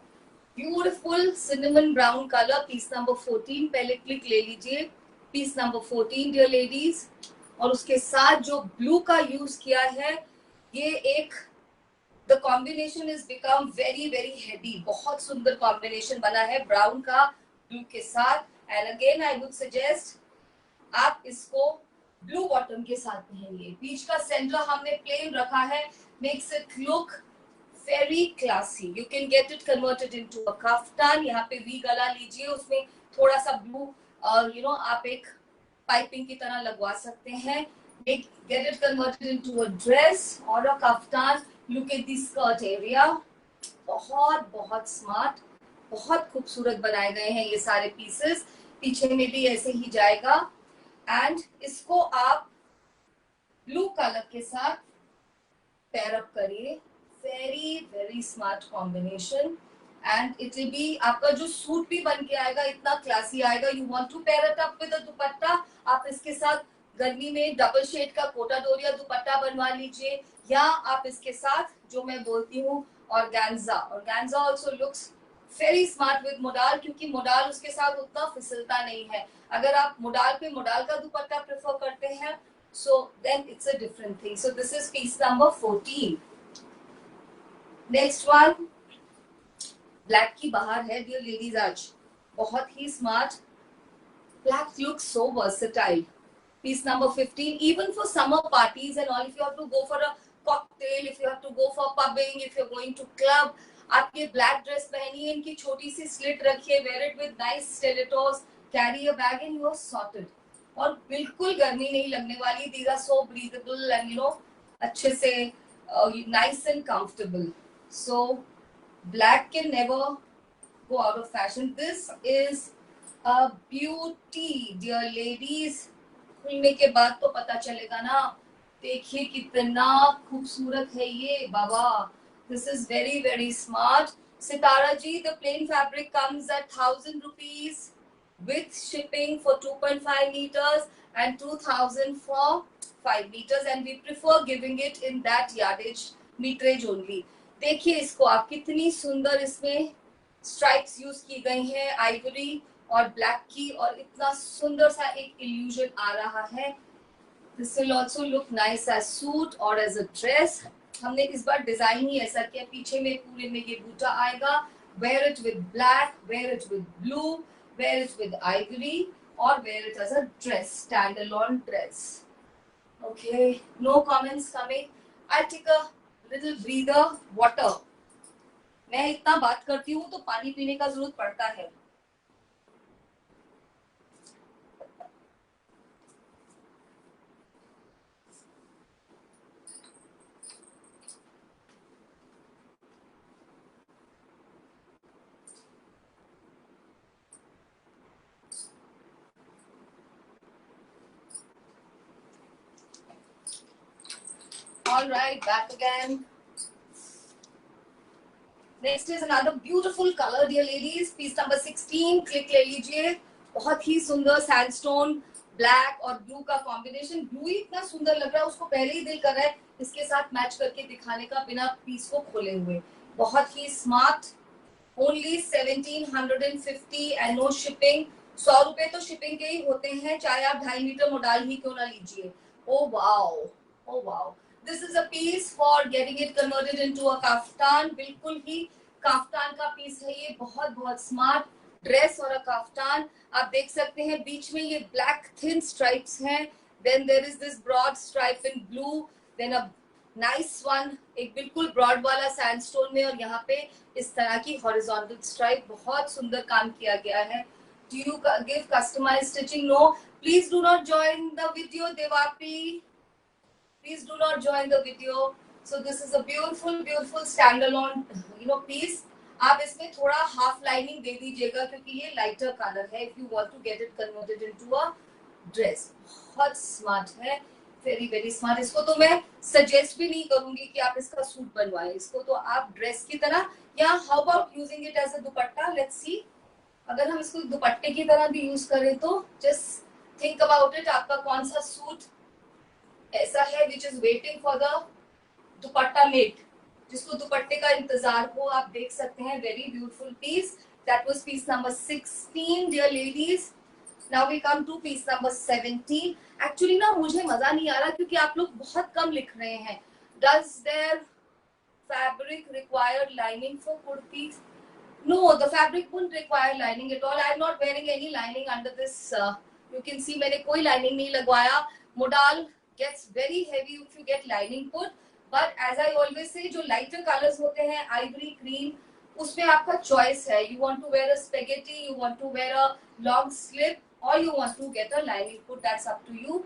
beautiful cinnamon brown color. Piece number 14 पहले click ले लीजिए. Piece number 14 dear ladies. और उसके साथ जो blue का use किया है, ये एक the combination is become very very heavy. बहुत सुंदर कॉम्बिनेशन बना है ब्राउन का ब्लू के साथ. And again I would suggest आप इसको ब्लू बॉटम के साथ पहनिए. बीच का सेंटर हमने प्लेन रखा है, makes it look very classy. You can get it converted into a kaftan. यहाँ पे वी गला लीजिए, उसमें थोड़ा सा ब्लू और आप एक पाइपिंग की तरह लगवा सकते हैं. Get it converted into a dress or a kaftan. Look at the skirt area. बहुत बहुत स्मार्ट, बहुत खूबसूरत बनाए गए हैं ये सारे पीसेस. पीछे में भी ऐसे ही जाएगा. एंड इसको आप ब्लू कलर के साथ पेयर अप करिए. Very very smart combination. And it will be, आपका जो सूट भी बन के आएगा इतना क्लासी आएगा. You want to pair it up with a dupatta, आप इसके साथ गर्मी में डबल शेड का कोटा डोरिया दुपट्टा बनवा लीजिए. या आप इसके साथ जो मैं बोलती हूँ organza also looks very smart with modal, क्योंकि मोडाल उसके साथ उतना फिसलता नहीं है. अगर आप मोडाल पे मोडाल का दुपट्टा प्रेफर करते हैं, so then it's a different thing. So this is piece number 14. Next one, black की बाहर है डियर लेडीज आज, बहुत ही smart. Black looks so versatile. Piece number 15, even for summer parties and all, if you have to go for a cocktail, if you have to go for pubbing, if you're going to club, आप ये black dress पहनिए, इनकी छोटी सी slit रखिए, wear it with nice stilettos, carry a bag and you are sorted. और बिल्कुल गर्मी नहीं लगने वाली. These are so breathable and अच्छे से nice and comfortable. So black can never go out of fashion. This is a beauty dear ladies. खुलने के बाद तो पता चलेगा ना. देखिए कितना खूबसूरत है ये बाबा. This is very very smart. Sitara ji, the plain fabric comes at 1000 rupees. with shipping for 2.5 meters and 2000 for 5 meters, and we prefer giving it in that yardage meterage only. देखिए इसको आप, कितनी सुंदर इसमें स्ट्राइप्स यूज की गई हैं आइवरी और ब्लैक की, और इतना सुंदर सा एक इल्यूजन आ रहा है. This will also look nice as suit और एज अ ड्रेस. हमने इस बार डिजाइन ही ऐसा किया, पीछे में पूरे में ये बूटा आएगा. wear it with black, wear it with blue, wear it with ivory, or wear it as a dress, standalone dress. Okay, no comments coming. I take a little breather, water. मैं इतना बात करती हूँ तो पानी पीने का जरूरत पड़ता है. All right, back again. Next is another beautiful color, dear ladies. Piece number 16. Click ले लीजिए. बहुत ही सुंदर सैंडस्टोन ब्लैक और ब्लू का कॉम्बिनेशन. ब्लू ही इतना सुंदर लग रहा है, उसको पहले ही दिल कर रहा है इसके साथ मैच करके दिखाने का बिना पीस को खोले हुए. बहुत ही smart. Only 1750 and no shipping. 100 रुपए तो शिपिंग के ही होते हैं, चाहे आप 2.5 मीटर मोडाल ही क्यों ना लीजिए. Oh wow, oh wow. This is a piece for getting it converted into a kaftan. बिल्कुल ही काफ्तान का पीस है ये. बहुत बहुत स्मार्ट ड्रेस और अ काफ्तान. आप देख सकते हैं बीच में ये ब्लैक थिन स्ट्राइप्स हैं. Then there is this broad stripe in blue. Then a nice one, एक बिल्कुल ब्रॉड वाला सैंडस्टोन में, और यहाँ पे इस तरह की हॉरिजॉन्टल स्ट्राइप. बहुत सुंदर काम किया गया है. Do you give customized stitching? No. Please do not join the video, Devapi. Please do not join the video. So this is a beautiful, beautiful standalone, piece. आप इसमें थोड़ा हाफ लाइनिंग दे दीजिएगा क्योंकि ये लाइटर कलर है. If you want to get it converted into a dress. बहुत smart है, very very smart. इसको तो मैं सजेस्ट भी नहीं करूंगी कि आप इसका सूट बनवाएं. इसको तो आप ड्रेस की तरह, या how about using it as a dupatta. Let's see. अगर हम इसको दुपट्टे की तरह भी यूज करें तो जस्ट थिंक अबाउट इट. आपका कौन सा सूट ऐसा है which is waiting for the dupatta mate, जिसको दुपट्टे का इंतजार हो. आप देख सकते हैं. Very beautiful piece. That was piece number 16, dear ladies. Now we come to piece number 17. Actually ना मुझे मजा नहीं आ रहा क्योंकि आप लोग बहुत कम लिख रहे हैं. Does their fabric require lining for kurtis? No, the fabric won't require lining at all. I'm not wearing any lining under this. You can see मैंने कोई lining नहीं लगवाया. Modal gets very heavy if you get lining put. But as I always say, जो lighter colors होते हैं, ivory, cream, उसमें आपका choice है. You want to wear a spaghetti, you want to wear a long slip, or you want to get a lining put. That's up to you.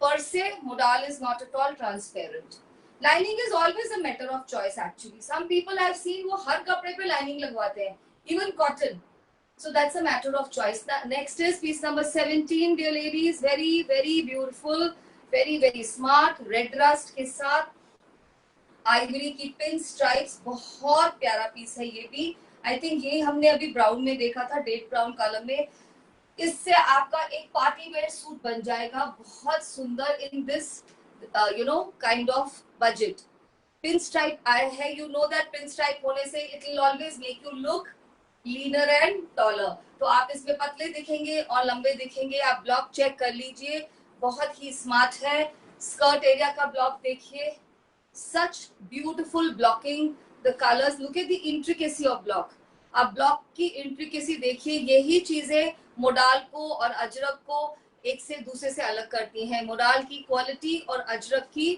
Per se, modal is not at all transparent. Lining is always a matter of choice actually. Some people I've seen वो हर कपड़े पे lining लगवाते हैं, even cotton. So that's a matter of choice. Next is piece number 17, dear ladies. Very very beautiful, very very smart. Red rust के साथ ivory की pin stripes. बहुत प्यारा पीस है ये भी. I think ये हमने अभी ब्राउन में देखा था, डेट ब्राउन कलर में. इससे आपका एक पार्टी वेयर सूट बन जाएगा. बहुत सुंदर in this kind of budget. Pinstripe आया है. You know that pinstripe होने से it will always make you look leaner and taller. तो आप इसमें पतले दिखेंगे और लंबे दिखेंगे. आप ब्लॉक चेक कर लीजिए. बहुत ही स्मार्ट है. स्कर्ट एरिया का ब्लॉक देखिए. Such beautiful blocking. The colors. Look at the intricacy of block. आप ब्लॉक की इंट्रिकेसी देखिए. यही चीजें मोडाल को और अजरक को एक से दूसरे से अलग करती हैं. मोडाल की क्वालिटी और अजरक की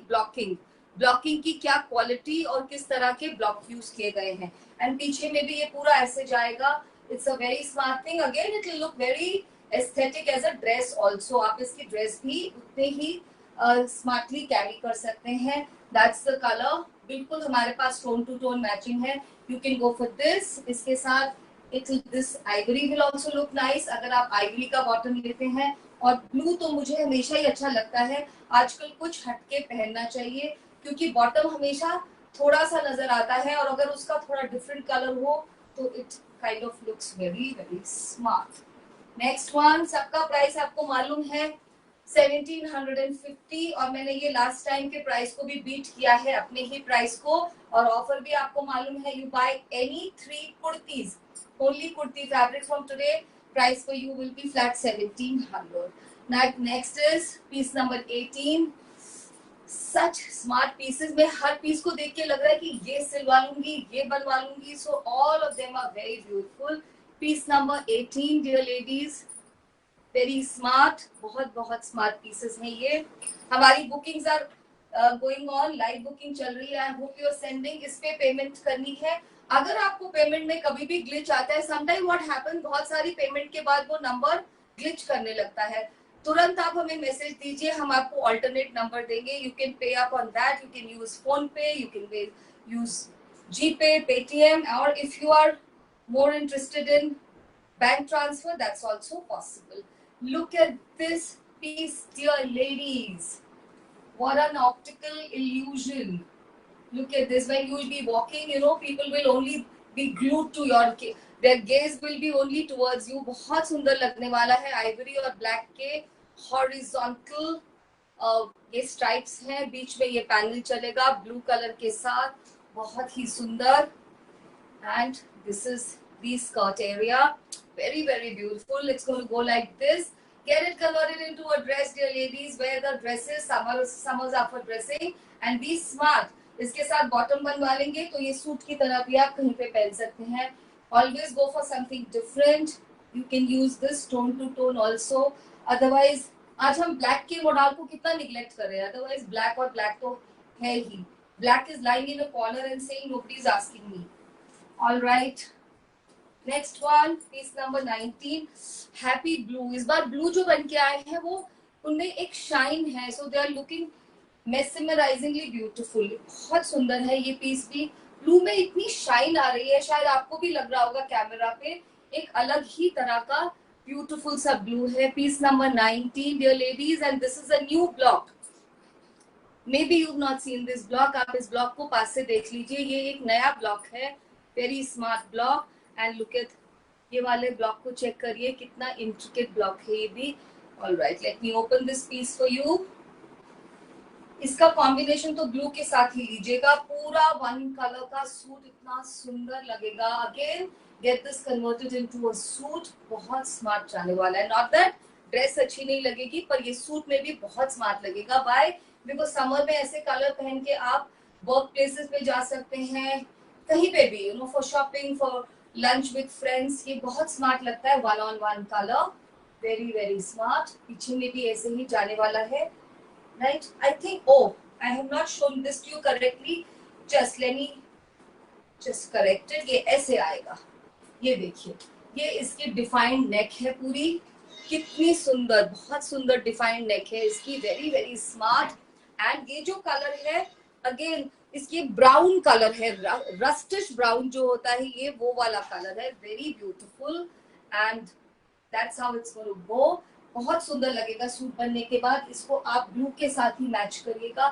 ब्लॉकिंग की क्या क्वालिटी और किस तरह के ब्लॉक यूज किए गए हैं. एंड पीछे में भी ये पूरा ऐसे जाएगा. It's a very smart thing. Again it will look very aesthetic as a dress also. आप इसकी ड्रेस भी उतने ही स्मार्टली कैरी कर सकते हैं. That's the colour. बिल्कुल हमारे पास टोन टू टोन मैचिंग है. You can go for this. इसके साथ this Ivory will also look nice अगर आप आइवरी का बॉटम लेते हैं. और ब्लू तो मुझे हमेशा ही अच्छा लगता है. आजकल कुछ हटके पहनना चाहिए क्योंकि बॉटम हमेशा थोड़ा सा नजर आता है, और अगर उसका थोड़ा डिफरेंट कलर हो तो it kind of looks very very smart. Next one, सबका प्राइस आपको मालूम है 1750 और मैंने ये लास्ट टाइम के प्राइस को भी बीट किया है अपने ही प्राइस को और ऑफर भी आपको मालूम है. You by any 3 kurtis, only kurti fabric from today, price for you will be flat 1700. Now next is piece number 18. Such smart pieces. मैं हर पीस को देख के लग रहा है कि ये सिलवा लूंगी, ये बनवा लूंगी. So all of them are very beautiful. Piece number 18, dear ladies. Very smart. बहुत बहुत smart pieces हैं ये. हमारी bookings are going on. Live booking चल रही है. I hope you are sending. इस पे पेमेंट करनी है. अगर आपको पेमेंट में कभी भी ग्लिच आता है, समटाइम व्हाट हैपन, बहुत सारी पेमेंट के बाद वो नंबर ग्लिच करने लगता है, तुरंत आप हमें मैसेज दीजिए, हम आपको अल्टरनेट नंबर देंगे. You can pay up on that, you can use PhonePe, you can use GPay, Paytm, और if you are more interested in bank transfer, that's also possible. Look at this piece, dear ladies. What an optical illusion. Look at this. When you will be walking, you know, people will only be glued to your, their gaze will be only towards you. बहुत सुंदर लगने वाला है. Ivory और black के horizontal ये stripes हैं, बीच में ये पैनल चलेगा ब्लू कलर के साथ, बहुत ही सुंदर. And this is the skirt area, very very beautiful. It's going to go like this. Get it converted into a dress, dear ladies. Wear the dresses. Summers are for dressing and be smart. इसके साथ bottom बनवा लेंगे तो ये suit की तरह भी आप कहीं पे पहन सकते हैं. Always go for something different. You can use this tone to tone also. Otherwise, आज हम ब्लैक के मॉडल को कितना निगलेक्ट कर रहे हैं. Otherwise, ब्लैक और ब्लैक तो है ही. Black is lying in a corner and saying nobody is asking me. All right. Next one, piece number 19, happy blue. इस बार blue जो बन के आए हैं वो उनमें एक शाइन है, so they are looking mesmerizingly beautiful. बहुत सुंदर है ये पीस भी. ब्लू में इतनी शाइन आ रही है, शायद आपको भी लग रहा होगा कैमरा पे, एक अलग ही तरह का ब्यूटीफुल सा ब्लू है. Piece number 19, dear ladies, and this is a new block. Maybe you've not seen this block. आप इस ब्लॉक को पास से देख लीजिए. ये एक नया ब्लॉक है, very smart block. And look at ये वाले ब्लॉक को चेक करिए, कितना इंट्रिकेट ब्लॉक है ये भी. All right, let me open this piece for you. इसका कॉम्बिनेशन तो ब्लू के साथ ही लीजिएगा. पूरा वन कलर का सूट इतना सुंदर लगेगा. Again get this converted into a suit. बहुत स्मार्ट जाने वाला है. नॉट दैट ड्रेस अच्छी नहीं लगेगी, पर ये सूट में भी बहुत स्मार्ट लगेगा. बाय बिकॉज समर में ऐसे कलर पहन के आप वर्क प्लेसेस पे जा सकते हैं, कहीं पे भी, you know, for shopping, for lunch with friends. ये बहुत स्मार्ट लगता है. One on one colour, very very smart. पीछे में भी ऐसे ही जाने वाला है. Right, I think, oh, I have not shown this to you correctly. Just let me just correct it. ये ऐसे आएगा. ये देखिए, ये इसकी डिफाइंड नेक है पूरी. कितनी सुंदर, बहुत सुंदर डिफाइंड नेक है इसकी. Very very smart. एंड ये जो कलर है, अगेन इसकी ब्राउन कलर है, रस्टिश ब्राउन जो होता है, ये वो वाला कलर है. Very beautiful. And that's how it's going to go. बहुत सुंदर लगेगा सूट बनने के बाद. इसको आप ब्लू के साथ ही मैच करिएगा.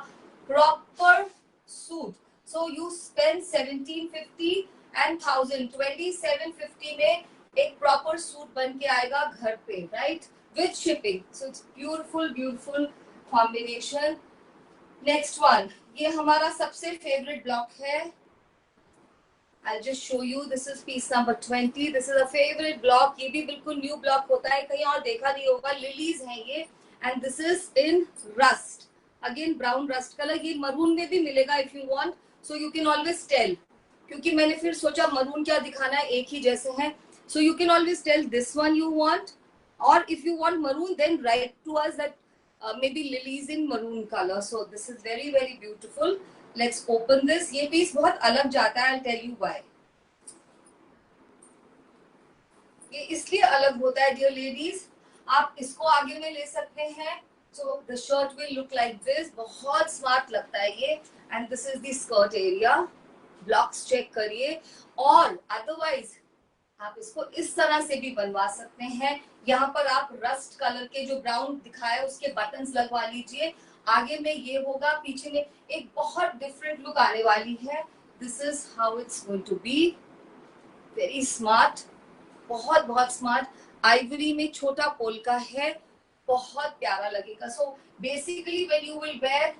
Proper suit. So you spend 1750 and 1000, 2750 में एक प्रॉपर सूट बन के आएगा घर पे, right, with shipping. So it's beautiful beautiful combination. Next one, ये हमारा सबसे फेवरेट ब्लॉक है. I'll just show you. This is piece number 20. This is a favorite block. ये भी बिल्कुल न्यू ब्लॉक होता है, कहीं और देखा नहीं होगा. लिलीज हैं ये. And this is in rust. Again brown rust color. ये मरून में भी मिलेगा if you want. So you can always tell. क्योंकि मैंने फिर सोचा मरून क्या दिखाना है, एक ही जैसे हैं. So you can always tell this one you want. Or if you want maroon, then write to us that maybe lilies in maroon color. So this is very very beautiful. Let's open this. ये piece बहुत अलग जाता है. I'll tell you why. ये इसलिए अलग होता है, dear ladies. आप इसको आगे में ले सकते हैं. So the shirt will look like this. बहुत स्मार्ट लगता है ये. And this is the skirt area. Blocks check करिए. और otherwise आप इसको इस तरह से भी बनवा सकते हैं. यहाँ पर आप रस्ट कलर के जो ब्राउन दिखाया उसके बटन्स लगवा लीजिए. आगे में ये होगा, पीछे में एक बहुत डिफरेंट लुक आने वाली है. This is how it's going to be. Very smart, बहुत बहुत स्मार्ट। आइवरी में छोटा पोल्का है, बहुत प्यारा लगेगा। So basically when you will where,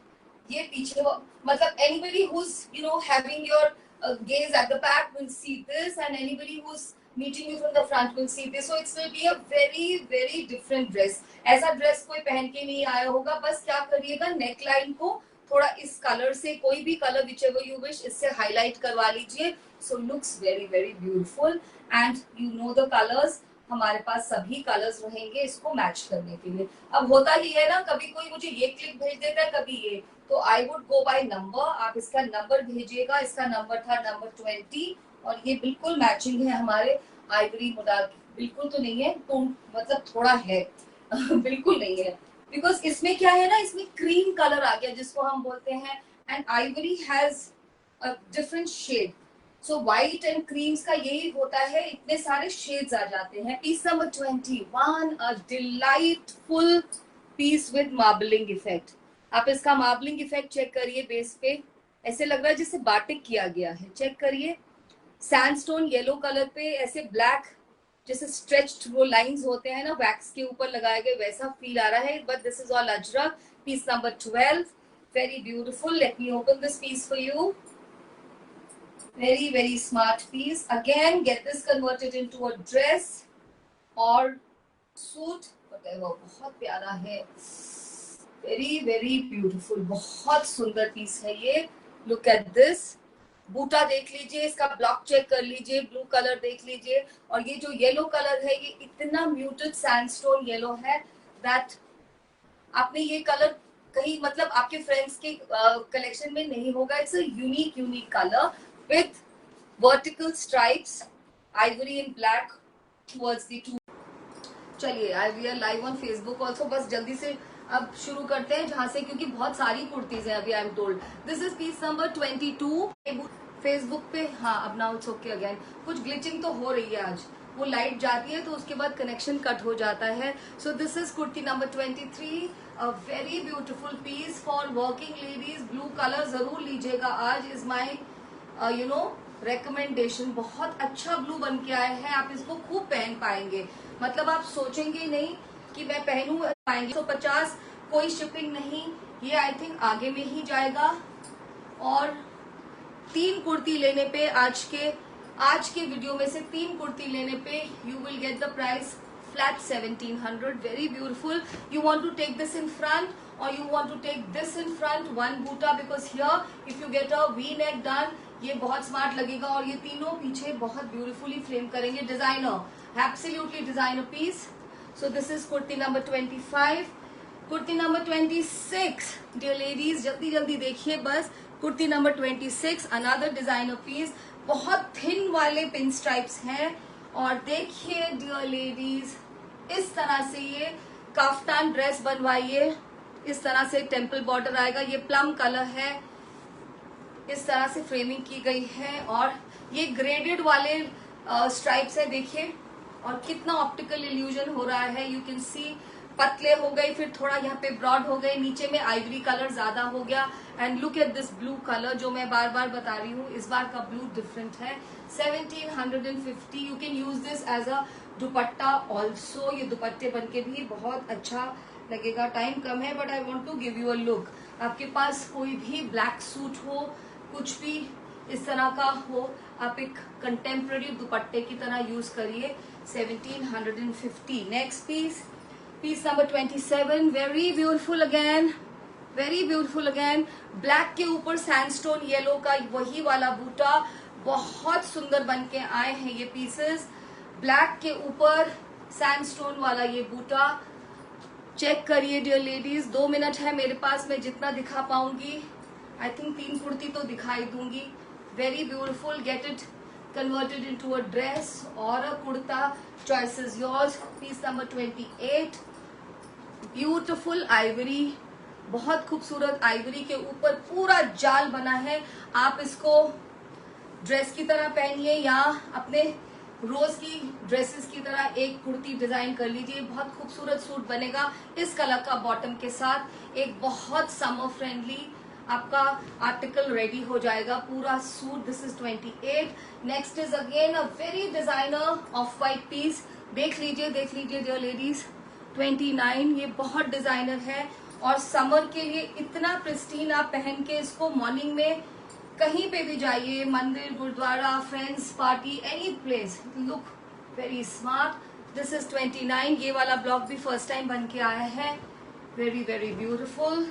ये पीछे मतलब anybody who's having your gaze at the back will see this, and anybody who's meeting you from the front will see this. So it will be a very very different dress. ऐसा dress कोई पहन के नहीं आया होगा। बस क्या करिएगा, नेक लाइन को थोड़ा इस कलर से, कोई भी कलर whichever you wish, इससे हाईलाइट करवा लीजिए। So looks very very beautiful and you know the colors, हमारे पास सभी कलर्स रहेंगे इसको मैच करने के लिए। अब होता ही है ना, कभी कोई मुझे ये क्लिप भेज देता है, कभी ये, तो I would go by number. आप इसका नंबर भेजिएगा। इसका नंबर था नंबर 20 और ये बिल्कुल मैचिंग है हमारे आइवरी मोडाल की। बिल्कुल तो नहीं है, तो मतलब थोड़ा है बिल्कुल नहीं है, बिकॉज इसमें क्या है ना, इसमें क्रीम कलर आ गया जिसको हम बोलते हैं, and ivory has a different shade. So white and creams का यही होता है, इतने सारे शेड्स आ जाते हैं। Piece number 21, a delightful piece with marbling effect. आप इसका मार्बलिंग इफेक्ट चेक करिए, बेस पे ऐसे लग रहा है जैसे बाटिक किया गया है। चेक करिए, सैंडस्टोन येलो कलर पे ऐसे ब्लैक जैसे स्ट्रेच्ड वो लाइंस होते हैं ना, वैक्स के ऊपर लगाए गए, वैसा फील आ रहा है। But this is all ajrak. Piece number 12, very beautiful. Let me open this piece for you. Very very smart piece. Again, get this converted into a dress or suit, whatever. बहुत प्यारा है, very very beautiful, बहुत सुंदर piece है ये। Look at this. बूटा देख लीजिए, इसका ब्लॉक चेक कर लीजिए, ब्लू कलर देख लीजिए, और ये जो येलो कलर है ये इतना म्यूटेड सैंडस्टोन येलो है दैट आपने ये कलर कहीं मतलब आपके फ्रेंड्स के कलेक्शन में नहीं होगा। It's a unique colour with vertical stripes, ivory and black towards the two. चलिए, आज we are live on Facebook also. बस जल्दी से अब शुरू करते हैं जहां से, क्योंकि बहुत सारी कुर्तीज हैं अभी। I am told this is piece number 22 Facebook पे। हाँ, अब नाउ इट्स ओके अगेन। कुछ ग्लिचिंग तो हो रही है आज, वो लाइट जाती है तो उसके बाद कनेक्शन कट हो जाता है। So this is kurti number 23, a very beautiful piece for working ladies. Blue colour जरूर लीजिएगा, आज इज माई रेकमेंडेशन। बहुत अच्छा ब्लू बन के आया है, आप इसको खूब पहन पाएंगे। मतलब आप सोचेंगे नहीं कि मैं पहनूं पाएंगे। 150 कोई शिपिंग नहीं, ये आई थिंक आगे में ही जाएगा। और 3 कुर्ती लेने पे, आज के वीडियो में से 3 कुर्ती लेने पे you will get the price flat 1700. Very beautiful. You want to take this in front or you want to take this in front, one buta, because here if you get a V-neck done, ये बहुत smart लगेगा। और ये तीनों पीछे बहुत beautifully frame करेंगे। Designer, absolutely designer piece. So this is kurti number 25। Kurti number 26, dear ladies जल्दी जल्दी देखिए बस। Kurti number 26, another designer piece. बहुत थिन वाले पिन स्ट्राइप्स हैं, और देखिए डियर लेडीज, इस तरह से ये काफ्तान ड्रेस बनवाइए। इस तरह से टेम्पल बॉर्डर आएगा, ये प्लम कलर है, इस तरह से फ्रेमिंग की गई है, और ये ग्रेडेड वाले स्ट्राइप्स है। देखिए, और कितना ऑप्टिकल इल्यूजन हो रहा है। यू कैन सी पतले हो गए, फिर थोड़ा यहाँ पे ब्रॉड हो गए, नीचे में आइवरी कलर ज्यादा हो गया। And look at this blue colour, जो मैं बार बार बता रही हूँ, इस बार का ब्लू डिफरेंट है। 1750। You can use this as a dupatta also. ये दुपट्टे बन के भी बहुत अच्छा लगेगा। टाइम कम है but I want to give you a look. आपके पास कोई भी ब्लैक सूट हो, कुछ भी इस तरह का हो, आप एक कंटेम्प्रेरी दुपट्टे की तरह यूज करिए। 1750। Next piece, piece number 27, very beautiful again, very beautiful again. Black के ऊपर सैंडस्टोन येलो का वही वाला बूटा, बहुत सुंदर बन के आए हैं ये पीसेस। ब्लैक के ऊपर सैंडस्टोन वाला ये बूटा चेक करिए डियर लेडीज। 2 मिनट है मेरे पास, मैं जितना दिखा पाऊंगी, आई थिंक 3 कुर्ती तो दिखाई दूंगी। Very beautiful, get it converted into a dress और a kurta, choice is yours. Piece number 28, beautiful ivory, बहुत खूबसूरत आइवरी के ऊपर पूरा जाल बना है। आप इसको ड्रेस की तरह पहनिए या अपने रोज की ड्रेसेस की तरह एक कुर्ती डिजाइन कर लीजिए, बहुत खूबसूरत सूट बनेगा इस कलर का बॉटम के साथ। एक बहुत समर फ्रेंडली आपका आर्टिकल रेडी हो जाएगा, पूरा suit. This is 28। Next is again a very designer off white piece. देख लीजिए डियर लेडीज, 29। ये बहुत डिजाइनर है और समर के लिए इतना प्रिस्टीन। आप पहन के इसको मॉर्निंग में कहीं पे भी जाइए, मंदिर, गुरुद्वारा, friends, party, any place, look very smart. This is 29। ये वाला ब्लॉक भी फर्स्ट टाइम बन के आया है, very very beautiful.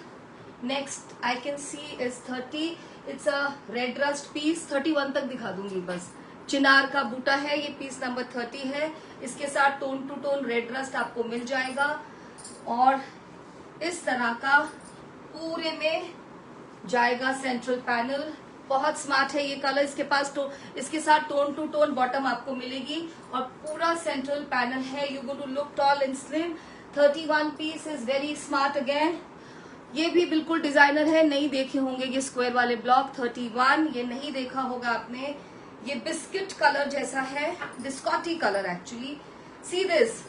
Next I can see is 30। It's a red rust piece, 31 तक दिखा दूंगी बस। चिनार का बूटा है, ये पीस नंबर 30 है। इसके साथ tone to tone red rust आपको मिल जाएगा और इस तरह का पूरे में जाएगा सेंट्रल पैनल। बहुत स्मार्ट है ये कलर। इसके साथ टोन टू टोन बॉटम आपको मिलेगी और पूरा सेंट्रल पैनल है। You go to look tall and slim. 31 piece is very smart again. ये भी बिल्कुल डिजाइनर है, नहीं देखे होंगे ये स्क्वायर वाले ब्लॉक। 31 ये नहीं देखा होगा आपने। ये बिस्किट कलर जैसा है, बिस्कॉटी कलर एक्चुअली। सी दिस,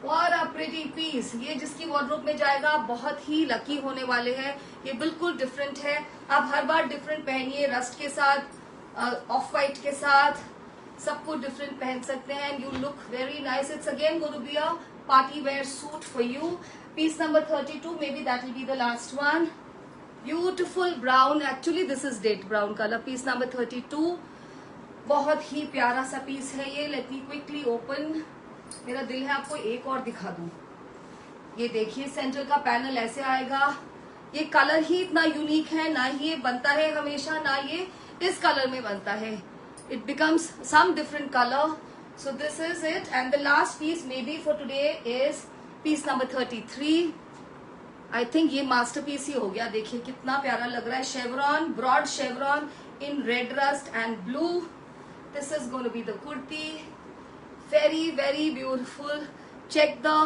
और अ प्रिटी पीस। ये जिसकी वार्डरोब में जाएगा आप बहुत ही लकी होने वाले हैं। ये बिल्कुल डिफरेंट है, आप हर बार डिफरेंट पहनिए, रस्ट के साथ, ऑफ वाइट के साथ, सब कुछ डिफरेंट पहन सकते हैं and you look very nice. It's again going to be a party where suit for you. Piece number 32, maybe that will be the last one. Beautiful brown, actually this is that brown colour. Piece number 32, बहुत ही प्यारा सा piece है ये। Let me quickly open. मेरा दिल है आपको एक और दिखा दूं। ये देखिए सेंटर का पैनल ऐसे आएगा। ये कलर ही इतना यूनिक है, ना ही ये बनता है हमेशा, ना ये इस कलर में बनता है। It becomes some different colour. So this is it and the last piece may be for today is piece number 33। I think ये मास्टरपीस ही हो गया। देखिए कितना प्यारा लग रहा है। Chevron, broad chevron in red rust and blue. This is going to be the kurti. Very very beautiful. Check the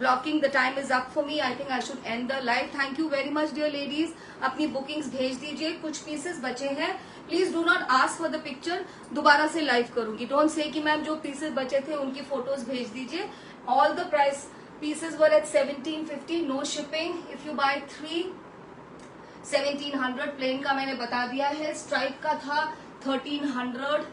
blocking. The time is up for me. I think I should end the live. Thank you very much dear ladies. अपनी bookings भेज दीजिए। कुछ pieces बचे हैं, please do not ask for the picture. दोबारा से live करूंगी। Don't say कि मैम जो पीसेस बचे थे उनकी फोटोज भेज दीजिए। All the price pieces were at 1750, no shipping. If you buy 3, 1700 plane का मैंने बता दिया है। स्ट्राइप का था 1300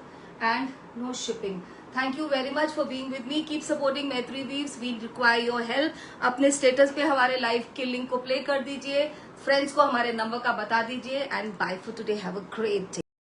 and no shipping. Thank you very much for being with me. Keep supporting Maitri Weaves. We require your help. अपने status पे हमारे लाइव के लिंक को प्ले कर दीजिए, फ्रेंड्स को हमारे नंबर का बता दीजिए and bye for today. Have a great day.